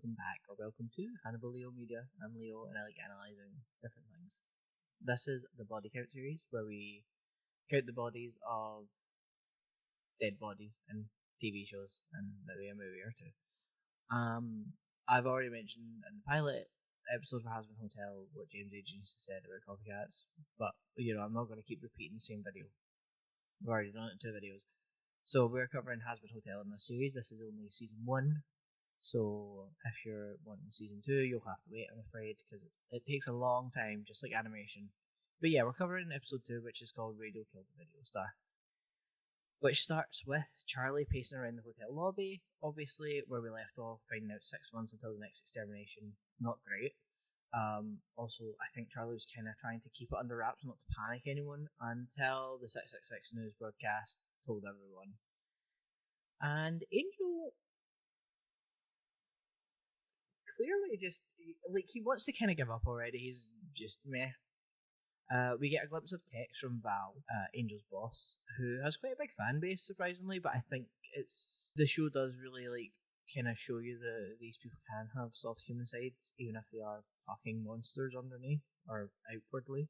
welcome back, or welcome to Hannibal Leo Media. I'm Leo, and I like analysing different things. This is the body count series, where we count the bodies of dead bodies in TV shows, and maybe a movie or two. I've already mentioned in the pilot episode for Hazbin Hotel what James Agents said about copycats, but I'm not going to keep repeating the same video. We've already done it in 2 videos. So we're covering Hazbin Hotel in this series. This is only season 1. So if you're wanting season 2, you'll have to wait, I'm afraid, because it takes a long time, just like animation. But yeah, we're covering episode 2, which is called Radio Killed the Video Star, which starts with Charlie pacing around the hotel lobby, obviously, where we left off, finding out 6 months until the next extermination. Not great. Also, I think Charlie was kind of trying to keep it under wraps, not to panic anyone, until the 666 news broadcast told everyone. And Angel clearly just, he wants to kind of give up already. He's just meh. We get a glimpse of text from Val, Angel's boss, who has quite a big fan base, surprisingly, but I think the show does really kind of show you that these people can have soft human sides, even if they are fucking monsters underneath, or outwardly.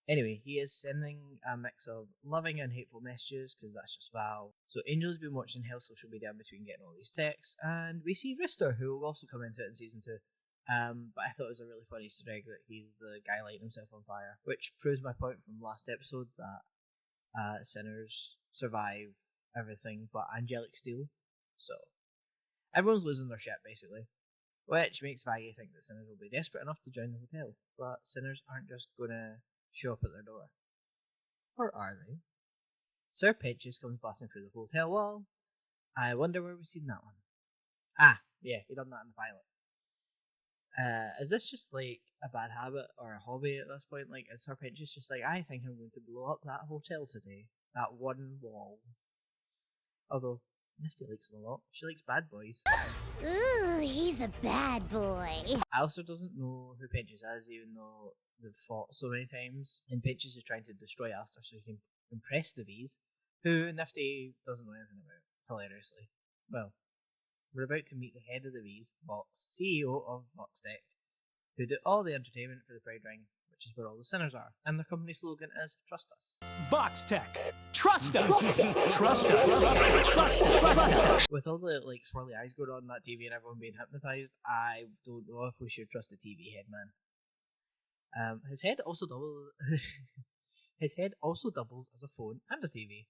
Anyway, he is sending a mix of loving and hateful messages, because that's just Val. So Angel's been watching Hell's social media in between getting all these texts, and we see Rooster, who will also come into it in season 2. But I thought it was a really funny Easter egg that he's the guy lighting himself on fire, which proves my point from last episode that sinners survive everything but angelic steel. So everyone's losing their shit, basically, which makes Vaggie think that sinners will be desperate enough to join the hotel. But sinners aren't just gonna show up at their door. Or are they? Sir Pinches comes busting through the hotel wall. I wonder where we've seen that one. Ah, yeah, he done that in the pilot. Is this just like a bad habit or a hobby at this point? Like, is Sir Pinches just like, I think I'm going to blow up that hotel today. That one wall. Although, Nifty likes him a lot. She likes bad boys. Ooh, he's a bad boy. Alistair doesn't know who Pinches is, even though they've fought so many times. And Pinches is trying to destroy Alistair so he can impress the V's, who Nifty doesn't know anything about, hilariously. Well, we're about to meet the head of the V's, Vox, CEO of VoxTech, who do all the entertainment for the Pride Ring, which is where all the sinners are. And their company slogan is, Trust Us. VoxTech. Trust us. Trust us. Trust us. With all the swirly eyes going on that TV and everyone being hypnotized, I don't know if we should trust the TV head man. His head also doubles. His head also doubles as a phone and a TV.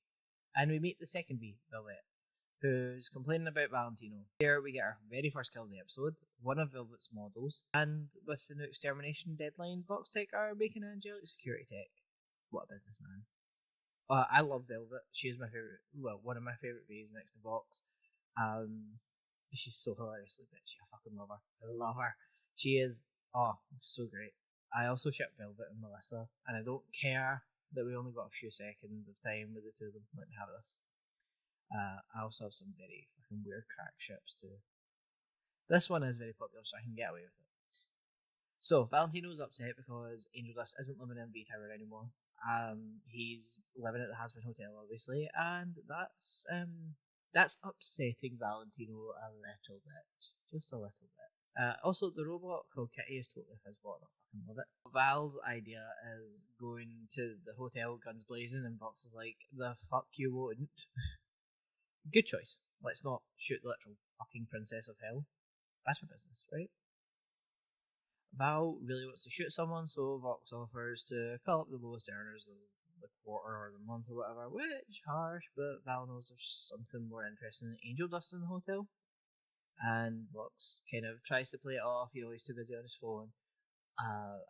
And we meet the second V, Velvet, who's complaining about Valentino. Here we get our very first kill of the episode, one of Velvet's models, and with the new extermination deadline, VoxTech are making angelic security tech. What a businessman. I love Velvet. She is my favourite, one of my favourite V's next to Vox. She's so hilariously bitchy. I fucking love her. I love her. She is, so great. I also ship Velvet and Melissa, and I don't care that we only got a few seconds of time with the two of them. Let me have this. I also have some very fucking weird crack ships too. This one is very popular, so I can get away with it. So, Valentino's upset because Angel Dust isn't living in V-Tower anymore. He's living at the Hazbin Hotel, obviously, and that's upsetting Valentino a little bit. Just a little bit. Also, the robot called Kitty is totally fizzbot, and I fucking love it. Val's idea is going to the hotel guns blazing, and Vox is like, the fuck you won't. Good choice. Let's not shoot the literal fucking princess of hell. That's for business, right? Val really wants to shoot someone, so Vox offers to call up the lowest earners of the quarter or the month or whatever, which harsh, but Val knows there's something more interesting than Angel Dust in the hotel. And Vox kind of tries to play it off, he's too busy on his phone,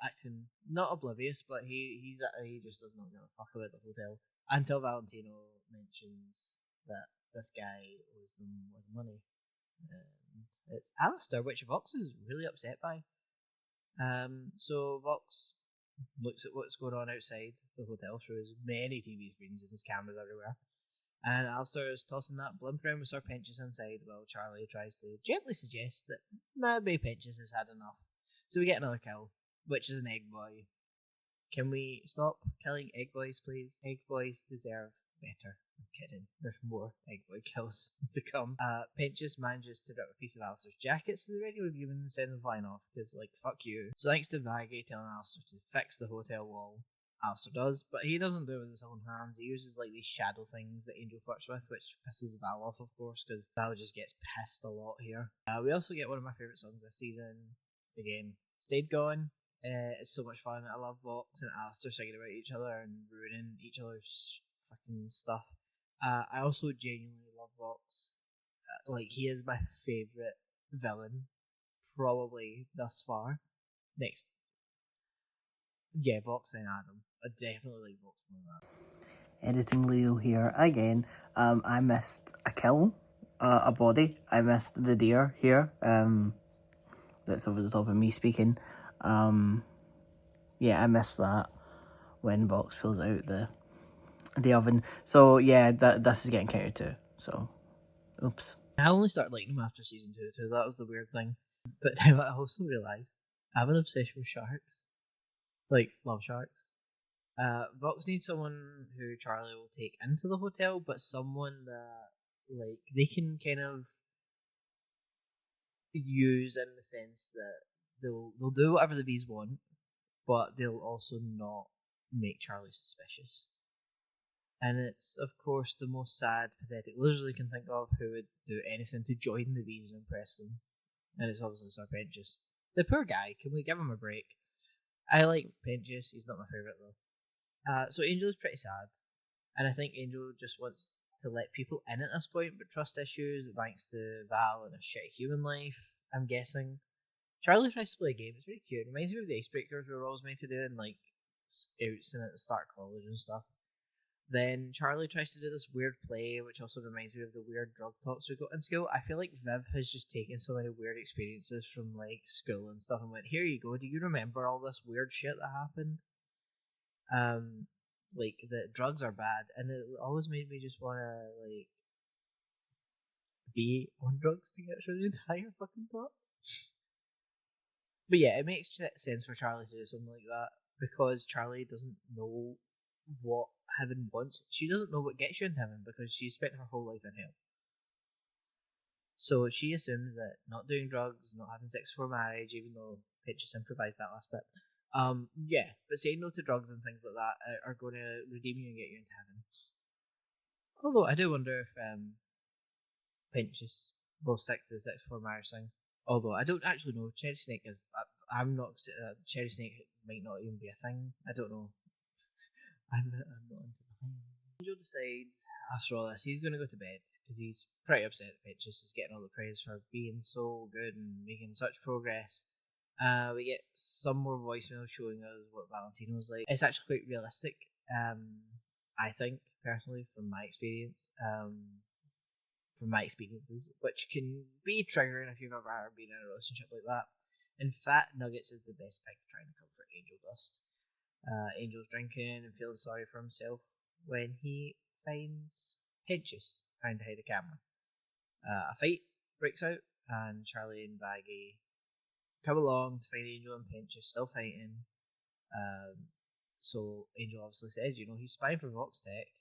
acting not oblivious, but he just does not give a fuck about the hotel, until Valentino mentions that this guy owes them more money. And it's Alistair, which Vox is really upset by. So Vox looks at what's going on outside the hotel through his many TV screens and his cameras everywhere. And Alistair is tossing that blimp around with Sir Pinches inside while Charlie tries to gently suggest that maybe Pinches has had enough. So we get another kill, which is an egg boy. Can we stop killing egg boys, please? Egg boys deserve better. I'm kidding. There's more Egg Boy kills to come. Pinchus manages to rip a piece of Alistair's jacket, so the regular human sends him flying off, because, like, fuck you. So thanks to Vaggie telling Alistair to fix the hotel wall, Alistair does, but he doesn't do it with his own hands. He uses, like, these shadow things that Angel flirts with, which pisses Val off, of course, because Val just gets pissed a lot here. We also get one of my favourite songs this season. Again, Stayed Going. It's so much fun. I love Vox and Alistair singing about each other and ruining each other's fucking stuff. I also genuinely love Vox. Like, he is my favourite villain, probably thus far. Next. Yeah, Vox and Adam. I definitely like Vox more than that. Editing Leo here again. I missed a kill, a body. I missed the deer here. That's over the top of me speaking. Yeah, I missed that when Vox pulls out the oven. So yeah, this is getting counted too. So, oops. I only started liking him after season 2 too. That was the weird thing. But now I also realise I have an obsession with sharks. Like, love sharks. Vox needs someone who Charlie will take into the hotel, but someone that, like, they can kind of use in the sense that they'll do whatever the bees want, but they'll also not make Charlie suspicious. And it's, of course, the most sad, pathetic losers you can think of who would do anything to join the bees and impress them. And it's obviously Sir Pinchus. The poor guy, can we give him a break? I like Pinchus, he's not my favourite though. So Angel is pretty sad, and I think Angel just wants to let people in at this point, but trust issues thanks to Val and a shitty human life, I'm guessing. Charlie tries to play a game, it's really cute. It reminds me of the icebreakers we were always meant to do in, like, scouts and at the start of college and stuff. Then Charlie tries to do this weird play, which also reminds me of the weird drug talks we got in school. I feel like Viv has just taken so many weird experiences from, like, school and stuff and went, here you go, do you remember all this weird shit that happened? Like, the drugs are bad, and it always made me just want to, like, be on drugs to get through the entire fucking plot. But yeah, it makes sense for Charlie to do something like that, because Charlie doesn't know what heaven wants. She doesn't know what gets you in heaven, because she's spent her whole life in hell. So she assumes that not doing drugs, not having sex before marriage, even though Pinchus improvised that last bit, yeah, but saying no to drugs and things like that are going to redeem you and get you into heaven. Although I do wonder if Pinchus will stick to the sex before marriage thing. Although I don't actually know. Cherry Snake is. I'm not. Cherry Snake might not even be a thing. I don't know. I'm not into the Angel decides after all this he's going to go to bed because he's pretty upset that Pinchus is getting all the praise for being so good and making such progress. We get some more voicemails showing us what Valentino's like. It's actually quite realistic, I think, personally, from my experience. From my experiences, which can be triggering if you've ever been in a relationship like that. And Fat Nuggets is the best pick trying to comfort Angel Dust. Angel's drinking and feeling sorry for himself when he finds Pinchus trying to hide a camera. A fight breaks out, and Charlie and Vaggie come along to find Angel and Pinchus still fighting. So Angel obviously says, he's spying for Vox Tech.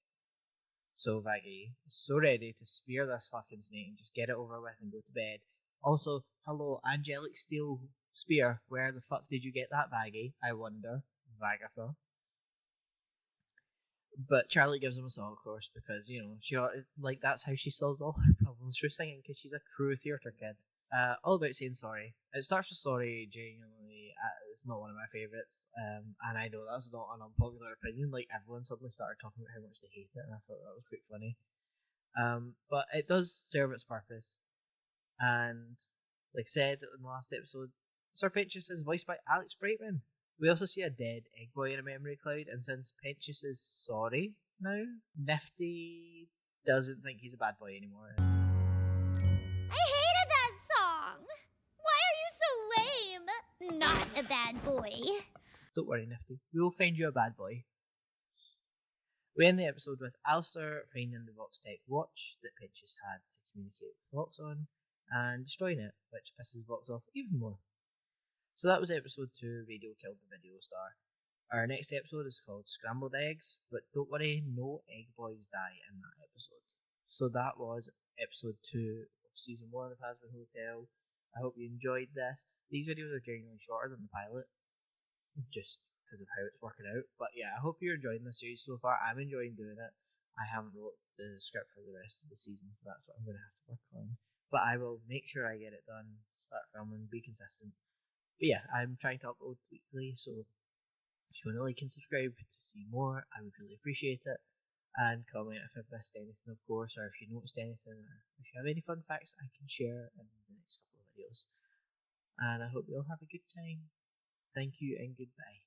So Vaggie is so ready to spear this fucking snake and just get it over with and go to bed. Also, hello, angelic steel spear. Where the fuck did you get that, Vaggie? I wonder. Vagatha. But Charlie gives him a song, of course, because, she that's how she solves all her problems through singing, because she's a true theatre kid. All about saying sorry. It starts with sorry, genuinely. It's not one of my favourites, and I know that's not an unpopular opinion. Like, everyone suddenly started talking about how much they hate it, and I thought that was quite funny. But it does serve its purpose, and like I said in the last episode, Sir Pinchus is voiced by Alex Brightman. We also see a dead Egg Boy in a memory cloud, and since Pinchus is sorry now, Nifty doesn't think he's a bad boy anymore. I hated that song. Why are you so lame? Not a bad boy. Don't worry, Nifty. We will find you a bad boy. We end the episode with Alistair finding the Vox Tech watch that Pinchus had to communicate with Vox on, and destroying it, which pisses Vox off even more. So that was episode 2, Radio Killed the Video Star. Our next episode is called Scrambled Eggs, but don't worry, no egg boys die in that episode. So that was episode 2 of season 1 of Hazbin Hotel. I hope you enjoyed this. These videos are genuinely shorter than the pilot, just because of how it's working out. But yeah, I hope you're enjoying the series so far. I'm enjoying doing it. I haven't wrote the script for the rest of the season, so that's what I'm going to have to work on. But I will make sure I get it done, start filming, be consistent. But yeah, I'm trying to upload weekly, so if you want to like and subscribe to see more, I would really appreciate it. And comment if I've missed anything, of course, or if you noticed anything, or if you have any fun facts I can share in the next couple of videos. And I hope you all have a good time. Thank you and goodbye.